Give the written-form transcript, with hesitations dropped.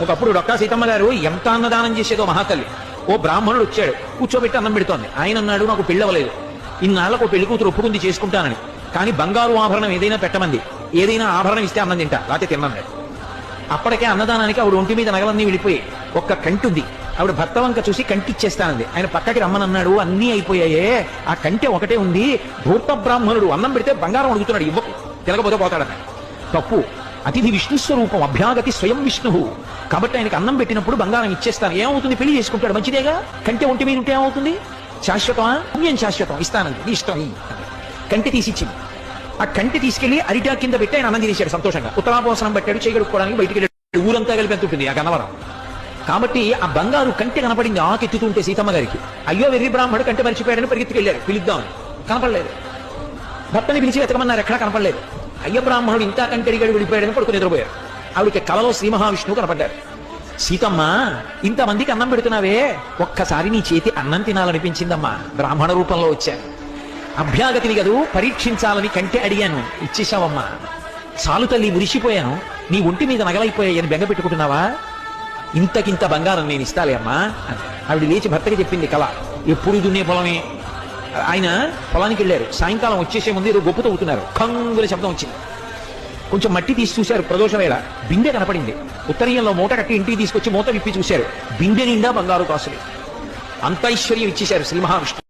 ఒకప్పుడు డొక్కా సీతమ్మ గారు ఎంత అన్నదానం చేసేదో మహాతల్లి. ఓ బ్రాహ్మణుడు వచ్చాడు, కూర్చోబెట్టి అన్నం పెడుతోంది. ఆయన అన్నాడు, నాకు పెళ్ళవలేదు, ఇన్నాళ్ళకు పెళ్లి కూతురు ఒప్పుకుంది చేసుకుంటానని, కానీ బంగారు ఆభరణం ఏదైనా పెట్టమంది, ఏదైనా ఆభరణం ఇస్తే అన్నం తింటా, లేకపోతే తిన్నాడు. అప్పటికే అన్నదానానికి ఆవిడ ఒంటి మీద నగలన్నీ వెళ్ళిపోయి ఒక్క కంటుంది. ఆవిడ భర్త వంక చూసి కంటిచ్చేస్తానంది. ఆయన పక్కకి రమ్మనన్నాడు, అన్నీ అయిపోయాయే, ఆ కంటె ఒకటే ఉంది. ధూర్త బ్రాహ్మణుడు అన్నం పెడితే బంగారం అడుగుతున్నాడు, ఇవ్వకు, తినకపోతే పోతాడట. తప్పు. అతిథి విష్ణు స్వరూపం, అభ్యాగతి స్వయం విష్ణు. కాబట్టి ఆయనకి అన్నం పెట్టినప్పుడు బంగారం ఇచ్చేస్తాను. ఏమవుతుంది, పెళ్లి చేసుకుంటాడు, మంచిదేగా. కంటె ఒంటి మీద ఉంటే ఏమవుతుంది, శాశ్వతమా? పుణ్యం శాశ్వతం, ఇస్తానంది, నీ ఇష్టం. కంటె తీసిచ్చింది. ఆ కంటె తీసుకెళ్లి అరిటా కింద పెట్టి ఆయన అన్నం తినేశాడు సంతోషంగా. ఉత్తరాపోసనం పెట్టాడు, చేయగడుక్కోవడానికి బయటికి వెళ్ళాడు. ఊరంతా కలిపి ఎంత ఉంటుంది ఆ గన్నవరం. కాబట్టి ఆ బంగారు కంటె కనపడింది ఆకెత్తుతుంటే సీతమ్మ గారికి. అయ్యో వెర్రి బ్రాహ్మణుడు కంటె మర్చిపోయాడని పరిగెత్తుకెళ్ళారు, పిలుద్దామని. కనపడలేదు. భర్తని పిలిచి వెతకమన్నారు, ఎక్కడా కనపడలేదు. అయ్య బ్రాహ్మణుడు ఇంత కంటె అడిగాడు, వెళ్ళిపోయాడని పడుకుని నిద్రపోయారు. ఆవిడకి కలలో శ్రీ మహావిష్ణువు కనపడ్డారు. సీతమ్మ, ఇంతమందికి అన్నం పెడుతున్నావే, ఒక్కసారి నీ చేతి అన్నం తినాలనిపించిందమ్మా, బ్రాహ్మణ రూపంలో వచ్చాను. అభ్యాగతిని గదు పరీక్షించాలని కంటె అడిగాను, ఇచ్చేశావమ్మా. చాలు తల్లి, మురిసిపోయాను, నీ ఒంటి మీద నగలైపోయాయని బెంగ పెట్టుకుంటున్నావా? ఇంతకింత బంగారం నేను ఇస్తాలే అమ్మా. ఆవిడ లేచి భర్తకి చెప్పింది కళ. ఎప్పుడు దున్నే పొలమే. ఆయన పొలానికి వెళ్ళారు. సాయంకాలం వచ్చేసే ముందు ఏదో గొప్ప తవ్వుతున్నారు. కంగుల శబ్దం వచ్చింది. కొంచెం మట్టి తీసి చూశారు. ప్రదోషం వేళ బిందె కనపడింది. ఉత్తరీయంలో మూట కట్టి ఇంటికి తీసుకొచ్చి మూత విప్పి చూశారు. బిందె నిండా బంగారు కాసులు. అంత ఐశ్వర్యం ఇచ్చేశారు శ్రీ మహావిష్ణువు.